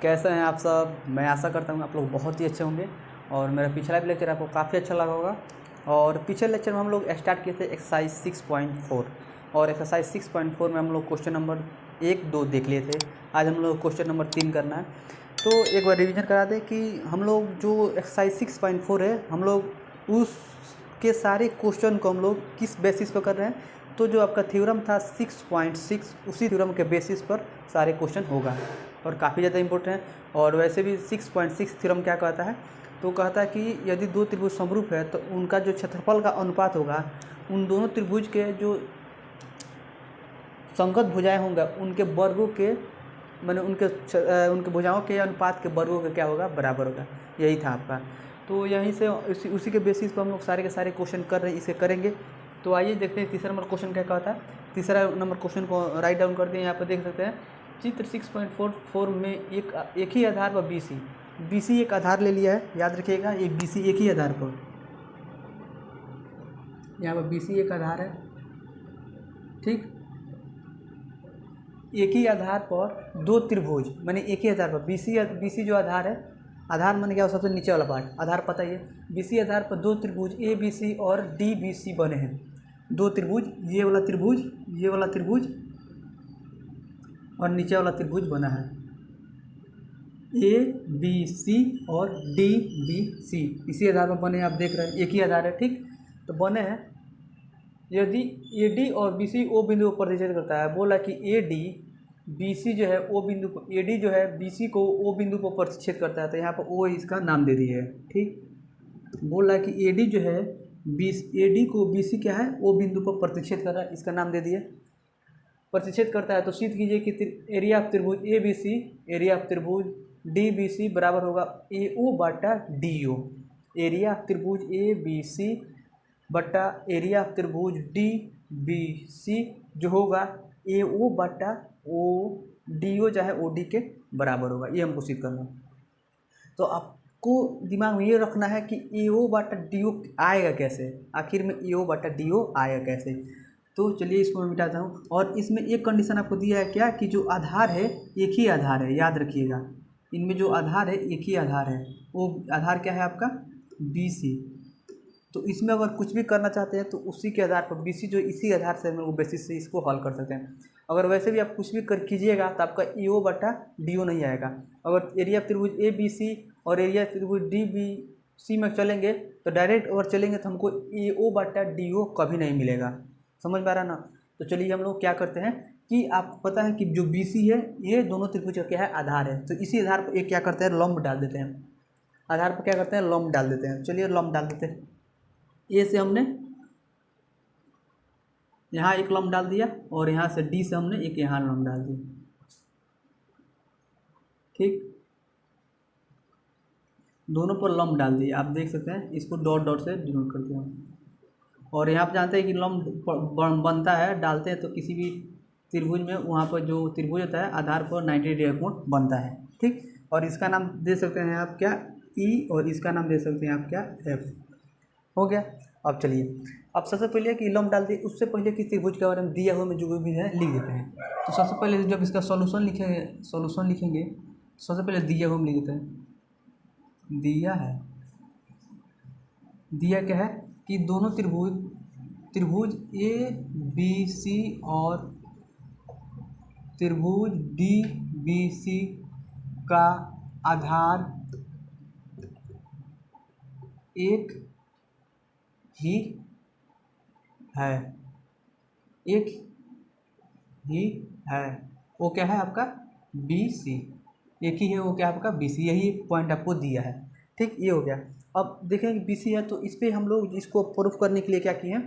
कैसे हैं आप सब। मैं आशा करता हूँ आप लोग बहुत ही अच्छे होंगे और मेरा पिछला भी लेक्चर आपको काफ़ी अच्छा लगा होगा। और पिछले लेक्चर में हम लोग स्टार्ट किए थे एक्सरसाइज 6.4 और एक्सरसाइज 6.4 में हम लोग क्वेश्चन नंबर 1-2 देख लिए थे। आज हम लोग क्वेश्चन नंबर 3 करना है। तो एक बार रिवीजन करा दें कि हम लोग जो एक्सरसाइज 6.4 है हम लोग उसके सारे क्वेश्चन को हम लोग किस बेसिस पर कर रहे हैं। तो जो आपका थ्योरम था 6.6 उसी थ्योरम के बेसिस पर सारे क्वेश्चन होगा और काफ़ी ज़्यादा इंपॉर्टेंट है। और वैसे भी 6.6 थ्योरम क्या कहता है, तो कहता है कि यदि दो त्रिभुज समरूप है तो उनका जो क्षेत्रफल का अनुपात होगा उन दोनों त्रिभुज के जो संगत भुजाएं होंगे उनके वर्गों के मैंने उनके भुजाओं के अनुपात के वर्गों का क्या होगा, बराबर होगा। यही था आपका। तो यहीं से उसी के बेसिस पर हम लोग सारे के सारे क्वेश्चन कर रहे हैं, इसे करेंगे। तो आइए देखते हैं तीसरा नंबर क्वेश्चन क्या कहता है। तीसरा नंबर क्वेश्चन को राइट डाउन करते हैं। यहाँ पर देख सकते हैं चित्र 6.44 में एक ही आधार पर BC एक आधार ले लिया है, याद रखिएगा। ये BC एक ही आधार पर, यहाँ पर BC एक आधार है, ठीक। एक ही आधार पर दो त्रिभुज, मैंने एक ही आधार पर BC जो आधार है, आधार मैंने क्या सबसे नीचे वाला पार्ट आधार पता ही है। BC आधार पर दो त्रिभुज ABC और DBC बने हैं। दो त्रिभुज, ये वाला त्रिभुज और नीचे वाला त्रिभुज बना है ABC और DBC। इसी आधार पर बने, आप देख रहे हैं एक ही आधार है, ठीक। तो बने हैं यदि AD और BC O बिंदु पर प्रतिच्छेद करता है। बोला कि BC जो है O बिंदु पर, AD जो है BC को O बिंदु पर प्रतिच्छेद करता है, तो यहाँ पर O इसका नाम दे दिए है, ठीक। बोला कि AD जो है AD को BC क्या है, O बिंदु पर प्रतिच्छेद कर रहा है, इसका नाम दे दिए। प्रतिच्छेद करता है तो सिद्ध कीजिए कि एरिया ऑफ त्रिभुज ABC, एरिया ऑफ त्रिभुज DBC बराबर होगा AO बटा DO। एरिया ऑफ त्रिभुज ABC बटा एरिया ऑफ त्रिभुज DBC जो होगा AO बटा DO चाहे OD के बराबर होगा। ये हमको सिद्ध करना है। तो आपको दिमाग में ये रखना है कि AO बटा DO आएगा कैसे, आखिर में AO बटा DO आएगा कैसे। तो चलिए इसको मैं मिटाता हूँ। और इसमें एक कंडीशन आपको दिया है क्या, कि जो आधार है एक ही आधार है, याद रखिएगा। इनमें जो आधार है एक ही आधार है, वो आधार क्या है आपका BC। तो इसमें अगर कुछ भी करना चाहते हैं तो उसी के आधार पर BC जो इसी आधार से हम लोग बेसिस से इसको हल कर सकते हैं। अगर वैसे भी आप कुछ भी कर कीजिएगा तो आपका AO बटा DO नहीं आएगा। अगर एरिया त्रिभुज ABC और एरिया त्रिभुज DBC में चलेंगे तो डायरेक्ट अगर चलेंगे तो हमको AO बटा DO कभी नहीं मिलेगा। समझ में आ रहा ना। तो चलिए हम लोग क्या करते हैं कि आपको पता है कि जो BC है ये दोनों त्रिभुज का क्या है, आधार है। तो इसी आधार पर एक क्या करते हैं, लंब डाल देते हैं। आधार पर क्या करते हैं, लंब डाल देते हैं। चलिए लंब डाल देते हैं। A से हमने यहाँ एक लंब डाल दिया और यहाँ से D से हमने एक यहाँ लंब डाल दिया, ठीक। दोनों पर लंब डाल दिए, आप देख सकते हैं। इसको डॉट डॉट से डिनोट कर दिया। और यहाँ पर जानते हैं कि लंब बनता है, डालते हैं तो किसी भी त्रिभुज में वहाँ पर जो त्रिभुज होता है आधार पर 90 डिग्री कोण बनता है, ठीक। और इसका नाम दे सकते हैं आप क्या, E, और इसका नाम दे सकते हैं आप क्या, F। हो गया। अब चलिए, अब सबसे पहले कि लंब डाल दिए, उससे पहले कि त्रिभुज के बारे में दिया हुआ में जो भी है लिख देते हैं। तो सबसे पहले जब इसका सॉल्यूशन लिखेंगे सबसे पहले दिया हुआ में लिख देते हैं। दिया क्या है कि दोनों त्रिभुज ABC और त्रिभुज DBC का आधार एक ही है, वो क्या है आपका BC, एक ही है, वो क्या आपका BC। यही पॉइंट आपको दिया है, ठीक। ये हो गया। अब देखें BC है तो इस पर हम लोग इसको प्रूफ करने के लिए क्या किए हैं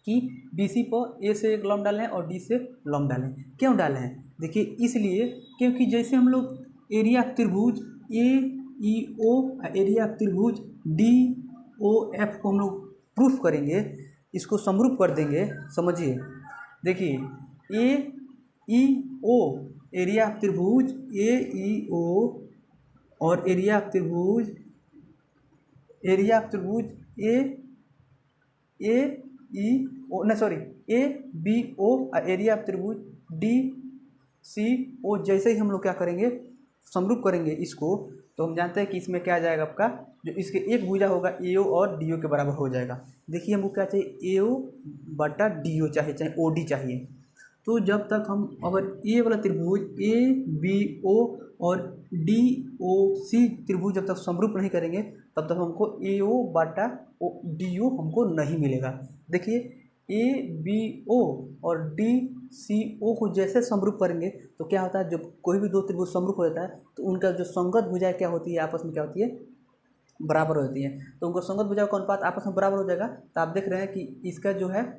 कि BC पर A से एक लंब डालें और D से लंब डालें। क्यों डाले हैं, देखिए इसलिए क्योंकि जैसे हम लोग एरिया ऑफ त्रिभुज AEO, एरिया ऑफ त्रिभुज DOF को हम लोग प्रूफ करेंगे, इसको समरूप कर देंगे। समझिए, देखिए AEO एरिया ऑफ त्रिभुज AEO और एरिया ऑफ त्रिभुज ABO एरिया ऑफ त्रिभुज DCO जैसे ही हम लोग क्या करेंगे समरूप करेंगे इसको, तो हम जानते हैं कि इसमें क्या आ जाएगा आपका, जो इसके एक भुजा होगा ए ओ और डी ओ के बराबर हो जाएगा। देखिए हमको क्या चाहिए, ए ओ बटा डी ओ चाहिए, चाहे ओ डी चाहिए। तो जब तक हम अगर ए वाला त्रिभुज ए बी ओ और डी ओ सी त्रिभुज जब तक समरूप नहीं करेंगे तब तक हमको ए ओ बटा डी ओ हमको नहीं मिलेगा। देखिए ए बी ओ और डी सी ओ को जैसे समरूप करेंगे तो क्या होता है, जब कोई भी दो त्रिभुज समरूप हो जाता है तो उनका जो संगत भुजाएं क्या होती है, आपस में क्या होती है, बराबर होती है। तो उनको संगत भुजाओं का अनुपात आपस में बराबर हो जाएगा। तो आप देख रहे हैं कि इसका जो है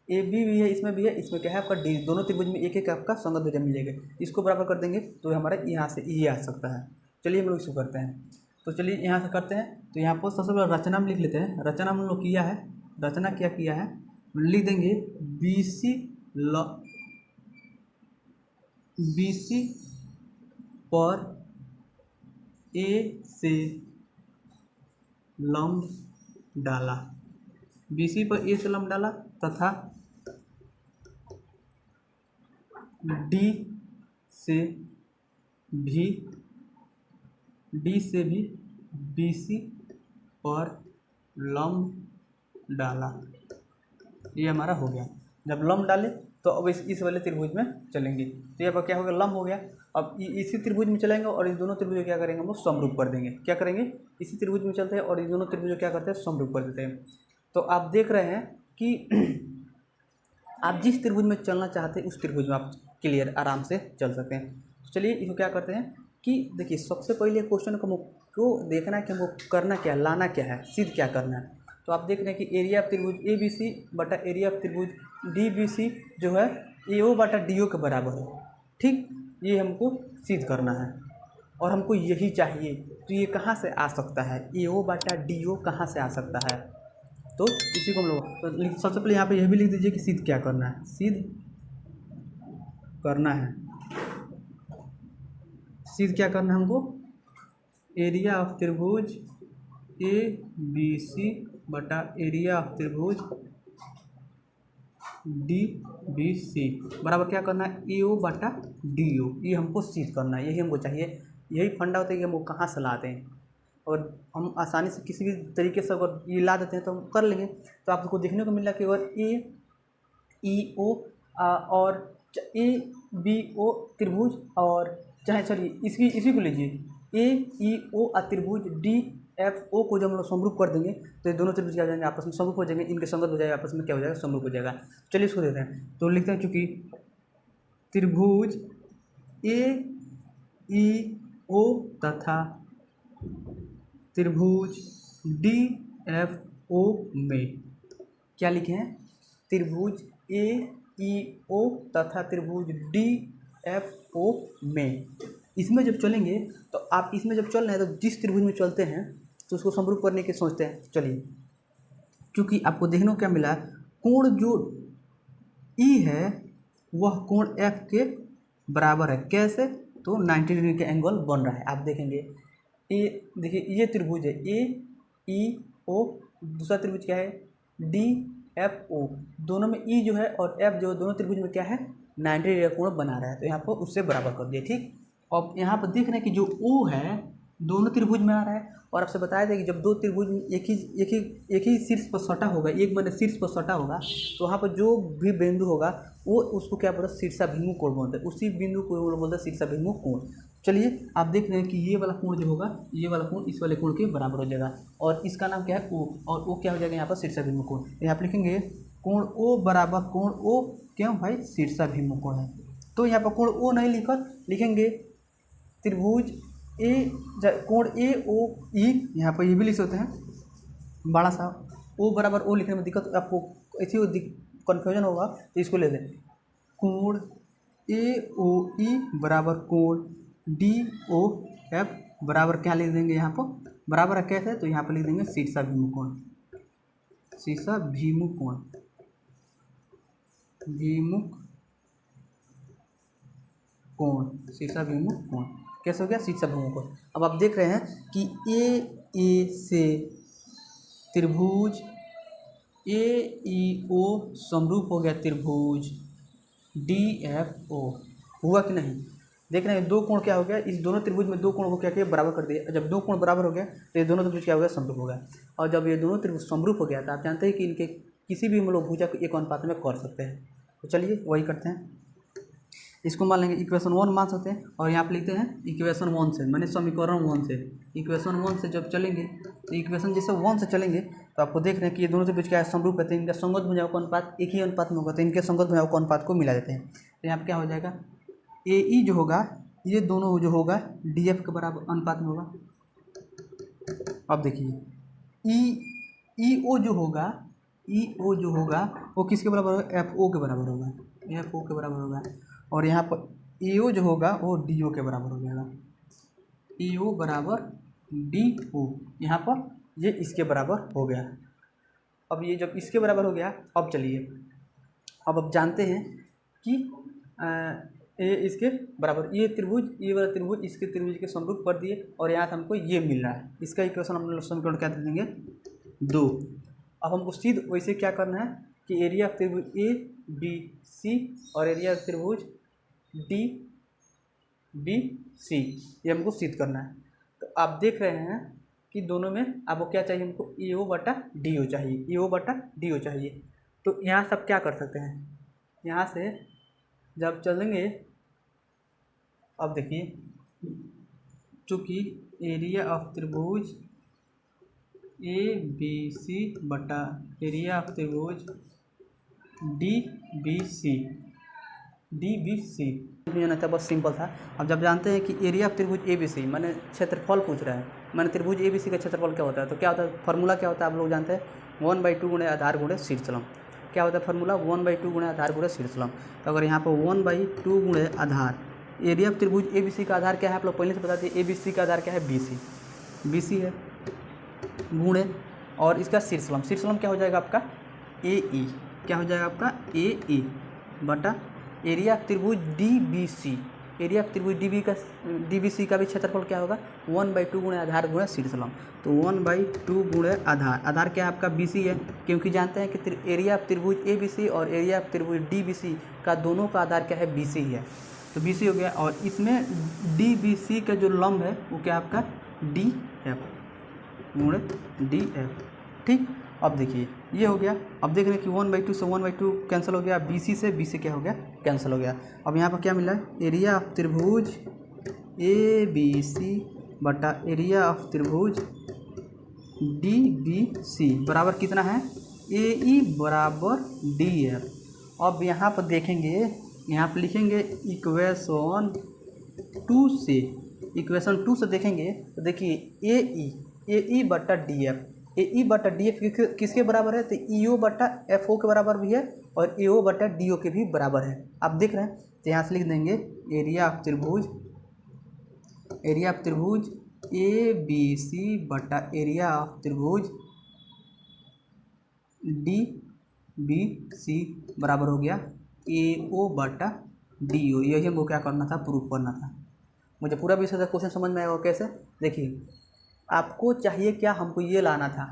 ए बी भी है, इसमें भी है, इसमें क्या है आपका डी, दोनों त्रिभुज में एक एक आपका संगत भुजा मिलेगा। इसको बराबर कर देंगे तो हमारा यहाँ से ये आ सकता है। चलिए हम लोग इसको करते हैं। तो चलिए यहाँ से करते हैं। तो यहाँ पर सबसे पहले रचना में लिख लेते हैं। रचना में हम लोग किया है, रचना क्या किया है, लिख देंगे बी सी पर ए से लंब डाला, बी सी पर ए से लंब डाला तथा डी से भी बी सी पर लंब डाला। ये हमारा हो गया। जब लंब डाले तो अब इस वाले त्रिभुज में चलेंगे तो यहाँ पर क्या होगा, लंब हो गया। अब इसी त्रिभुज में चलेंगे और इस दोनों त्रिभुज क्या करेंगे, हम लोग समरूप कर देंगे। क्या करेंगे, इसी त्रिभुज में चलते हैं और इस दोनों त्रिभुज क्या करते हैं, समरूप कर देते हैं। तो आप देख रहे हैं कि आप जिस त्रिभुज में चलना चाहते हैं उस त्रिभुज में आप क्लियर आराम से चल सकते हैं। तो चलिए इसको क्या करते हैं कि देखिए सबसे पहले क्वेश्चन को देखना है कि हमको करना क्या है, लाना क्या है, सिद्ध क्या करना है। तो आप देख रहे हैं कि एरिया ऑफ त्रिभुज ए बी सी बटा एरिया ऑफ त्रिभुज डी बी सी जो है ए ओ बटा डी ओ के बराबर है। ठीक, ये हमको सिद्ध करना है और हमको यही चाहिए। तो ये कहाँ से आ सकता है, ए ओ बटा डी ओ कहाँ से आ सकता है, तो इसी को हम लोग तो सबसे पहले यहाँ पे यह भी लिख दीजिए कि सिद्ध क्या करना है, सिद्ध करना है। सिद्ध क्या करना है हमको, एरिया ऑफ त्रिभुज ए बी सी बटा एरिया ऑफ त्रिभुज डी बी सी बराबर क्या करना है, ए ओ बटा डी ओ। ये हमको सिद्ध करना है, यही हमको चाहिए। यही फंडा होता है कि हमको कहाँ से लाते हैं और हम आसानी से किसी भी तरीके से अगर ये ला देते हैं तो हम कर लेंगे। तो आपको देखने को मिल रहा है कि अगर ए ई ओ और ए बी ओ त्रिभुज और चाहे चलिए इसी को लीजिए ए ई ओ त्रिभुज डी एफ ओ को जब हम लोग समरूप कर देंगे तो ये दोनों त्रिभुज क्या हो जाएंगे, आपस में समरूप हो जाएंगे, इनके संगत हो जाएगा, आपस में क्या हो जाएगा, समरूप हो जाएगा। चलिए इसको देते हैं। तो लिखते हैं चूँकि त्रिभुज ए ई ओ तथा त्रिभुज डी एफ ओ में क्या लिखे हैं, त्रिभुज ए ई ओ तथा त्रिभुज डी एफ ओ में इसमें जब चलेंगे तो आप इसमें जब चल रहे हैं तो जिस त्रिभुज में चलते हैं तो उसको समरूप करने के सोचते हैं। चलिए क्योंकि आपको देखने को क्या मिला, कोण जो ई है वह कोण एफ के बराबर है। कैसे, तो 90 डिग्री के एंगल बन रहा है। आप देखेंगे ए, देखिए ये त्रिभुज है ए ई ओ, दूसरा त्रिभुज क्या है डी एफ ओ, दोनों में ई जो है और एफ जो दोनों त्रिभुज में क्या है 90 डिग्री कोण बना रहा है। तो यहाँ पर उससे बराबर कर दिए। ठीक, अब यहाँ पर देख रहे हैं कि जो ओ है दोनों त्रिभुज में आ रहा है और आपसे बताया था कि जब दो त्रिभुज एक ही शीर्ष पर सटा होगा, एक मैंने शीर्ष पर सटा होगा तो वहाँ पर जो भी बिंदु होगा वो उसको क्या बोलते हैं, शीर्षाभिमुख कोण बोलते हैं। उसी बिंदु को बोलते हैं शीर्षाभिमुख कोण। चलिए आप देख रहे हैं कि ये वाला कोण जो होगा, ये वाला कोण इस वाले कोण के बराबर हो जाएगा और इसका नाम क्या है ओ, और ओ क्या हो जाएगा यहाँ पर शीर्षाभिमुख कोण। यहाँ पर लिखेंगे कोण ओ बराबर कोण ओ, क्यों भाई शीर्षाभिमुख कोण है। तो यहाँ पर कोण ओ नहीं लिखकर लिखेंगे त्रिभुज ए कोण ए ओ ई, यहाँ पर ये भी लिख सकते हैं बड़ा सा ओ बराबर ओ लिखने में दिक्कत आपको ऐसी कन्फ्यूजन होगा तो इसको ले लें, कोण ए ओ ई बराबर कोण डी ओ एफ बराबर क्या लिख देंगे, यहाँ पर बराबर कैसे, तो यहाँ पर लिख देंगे शीर्षाभिमुख कोण, शीर्षाभिमुख कोण, भिमुख कोण, शीर्षाभिमुख कोण कैसे हो गया, शीर्षाभिमुख कोण। अब आप देख रहे हैं कि ए से त्रिभुज ए ई ओ समरूप हो गया त्रिभुज डी एफ ओ, हुआ कि नहीं। देख रहे हैं दो कोण क्या हो गया, इस दोनों त्रिभुज में दो कोण को क्या किया, बराबर कर दिया। जब दो कोण बराबर हो गया तो ये दोनों त्रिभुज क्या हो गया, समरूप हो गया। और जब ये दोनों त्रिभुज समरूप हो गया तो आप जानते हैं कि इनके किसी भी हम लोग भुजा को एक अनुपात में कर सकते हैं। तो चलिए वही करते हैं। इसको मान लेंगे इक्वेशन 1 मान सकते हैं, और यहाँ पे लिखते हैं इक्वेशन 1 से, माने समीकरण 1 से। इक्वेशन 1 से जब चलेंगे तो इक्वेशन जैसे 1 से चलेंगे तो आपको देख रहे हैं कि ये दोनों त्रिभुज क्या है, समरूप है, तो इनका संगत भुजाओं का अनुपात एक ही अनुपात में होगा, तो इनके संगत भुजाओं का अनुपात को मिला देते हैं। तो यहाँ पर क्या हो जाएगा, ए ई जो होगा ये दोनों जो होगा डी एफ के बराबर अनुपात में होगा। अब देखिए ई ओ जो होगा, ई ओ जो होगा वो किसके बराबर होगा, एफ ओ के बराबर होगा, एफ ओ के बराबर होगा। और यहाँ पर ए ओ जो होगा वो डी ओ के बराबर हो जाएगा, ए ओ बराबर डी ओ, यहाँ पर ये इसके बराबर हो गया। अब ये जब इसके बराबर हो गया, अब चलिए अब जानते हैं कि ये इसके बराबर, ये त्रिभुज, ये वाला त्रिभुज इसके त्रिभुज के समरूप कर दिए, और यहाँ से हमको ये मिल रहा है। इसका इक्वेशन हम लोग समीकरण क्या दे देंगे, 2। अब हमको सीध वैसे क्या करना है कि एरिया ऑफ त्रिभुज ए बी सी और एरिया ऑफ त्रिभुज डी बी सी, ये हमको सिद्ध करना है। तो आप देख रहे हैं कि दोनों में आपको क्या चाहिए, हमको ए ओ बटा डी ओ चाहिए, ए ओ बटा डी ओ चाहिए। तो यहाँ सब क्या कर सकते हैं, यहाँ से जब चलेंगे, अब देखिए चूँकि एरिया ऑफ त्रिभुज ए बी सी बटा एरिया ऑफ त्रिभुज डी बी सी नहीं था, बस सिंपल था। अब जब जानते हैं कि एरिया ऑफ त्रिभुज ए बी सी माने क्षेत्रफल पूछ रहा है, माने त्रिभुज ए बी सी का क्षेत्रफल क्या होता है, तो क्या होता है, फॉर्मूला क्या होता है, आप लोग जानते हैं 1/2 गुणे आधार गुणे शीर्षलम। क्या होता है फॉर्मूला, 1/2 गुणे आधार गुणे शीर्षलम। तो अगर यहाँ पर 1/2 गुणे आधार, एरिया ऑफ त्रिभुज ए बी सी का आधार क्या है, आप लोग पहले से बताते हैं, ए बी सी का आधार क्या है, बी सी है, गुणे और इसका शीर्षलम, शीर्षलम क्या हो जाएगा आपका ए ई, क्या हो जाएगा आपका ए ई बटा एरिया ऑफ त्रिभुज D B C, area of त्रिभुज डी बी सी का भी क्षेत्रफल क्या होगा, 1/2 गुणे आधार गुणे शीर्षलम। तो 1/2 गुणे आधार, आधार क्या है आपका बी सी है, क्योंकि जानते हैं कि एरिया ऑफ त्रिभुज ए बी सी और एरिया ऑफ त्रिभुज डी बी सी का दोनों का आधार क्या है, बी सी है, तो बी सी हो गया। और इसमें डी बी सी का जो लंब है वो क्या आपका डी एफ गुणे डी एफ, ठीक। अब देखिए ये हो गया। अब देख रहे हैं कि 1/2 से 1/2 कैंसिल हो गया, बी से क्या हो गया, कैंसिल हो गया। अब यहाँ पर क्या मिला है, एरिया ऑफ त्रिभुज ए बी सी बटा एरिया ऑफ त्रिभुज डी बी सी बराबर कितना है, ए ई बराबर डी एफ। अब यहाँ पर देखेंगे, यहाँ पर लिखेंगे इक्वेशन 2 से देखेंगे तो देखिए ए ई बटा डी एफ, ए ई बटा डी एफ किसके बराबर है, तो ई ओ बटा एफ ओ के बराबर भी है और ए ओ बटा डी ओ के भी बराबर है। आप देख रहे हैं, तो यहाँ से लिख देंगे एरिया ऑफ त्रिभुज ए बी सी बटा एरिया ऑफ त्रिभुज डी बी सी बराबर हो गया ए ओ बटा डी ओ। यही हमको क्या करना था, प्रूफ करना था। मुझे पूरा विषय का क्वेश्चन समझ में आएगा कैसे, देखिए आपको चाहिए क्या, हमको ये लाना था,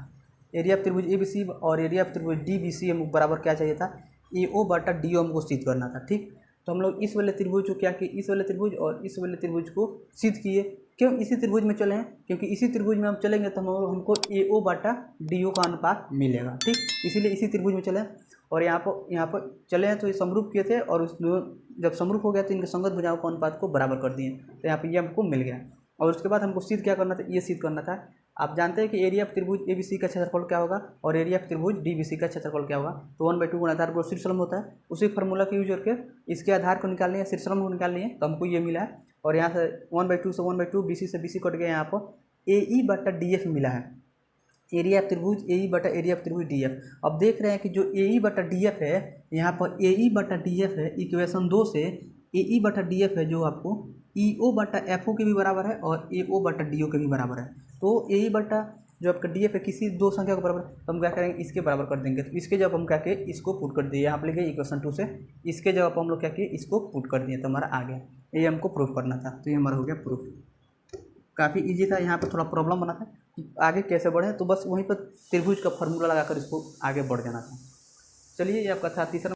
एरिया ऑफ त्रिभुज ए बी सी और एरिया ऑफ त्रिभुज डी बी सी हमको बराबर क्या चाहिए था, ए ओ बटा डी ओ हमको सिद्ध करना था, ठीक। तो हम लोग इस वाले त्रिभुज को क्या किए, इस वाले त्रिभुज और इस वाले त्रिभुज को सिद्ध किए। क्यों इसी त्रिभुज में चले हैं, क्योंकि इसी त्रिभुज में हम चलेंगे तो हमको ए ओ बटा डी ओ का अनुपात मिलेगा, ठीक। इसीलिए इसी त्रिभुज में चले और यहाँ पर चले हैं तो ये समरूप किए थे, और उस जब समरूप हो गया तो इनके संगत भुजाओं का अनुपात को बराबर कर दिए, तो यहाँ पर ये हमको मिल गया। और उसके बाद हमको सिद्ध क्या करना था, ये सिद्ध करना था। आप जानते हैं कि एरिया ऑफ त्रिभुज ए बी सी का क्षेत्रफल क्या होगा और एरिया ऑफ त्रिभुज डी बी सी का क्षेत्रफल क्या होगा, तो 1/2 गुणा आधार गुणा शीर्षलम होता है। उसी फार्मूला का यूज करके इसके आधार को निकालनी है, शीर्षलम को निकालनी है, तो हमको ये मिला है। और यहाँ से 1/2 से 1/2 बी सी से बी सी कट गया, यहाँ पर ए ई बटा डी एफ मिला है, एरिया ऑफ त्रिभुज ए ई बटा एरिया ऑफ त्रिभुज डी एफ। अब देख रहे हैं कि जो ए ई बटा डी एफ है, यहाँ पर ए ई बटा डी एफ है, इक्वेशन 2 से ए ई बटा डी एफ है जो आपको ई ओ बटा एफ ओ के भी बराबर है और ए ओ बटा डी ओ के भी बराबर है। तो ए ई बटा जो आपका डी एफ है किसी दो संख्या के बराबर, तो हम क्या करेंगे, इसके बराबर कर देंगे। तो इसके जब हम क्या किए, इसको पुट कर दिए, यहाँ पर लिखे इक्वेशन 2 से, इसके जब हम लोग क्या किए, इसको पुट कर दिए, तो हमारा आ गया। ये हमको प्रूफ करना था, तो ये हमारा हो गया प्रूफ। काफ़ी इजी था, यहाँ पर थोड़ा प्रॉब्लम बना था कि आगे कैसे बढ़े, तो बस वहीं पर त्रिभुज का फॉर्मूला लगाकर इसको आगे बढ़ जाना था। चलिए ये आपका था तीसरा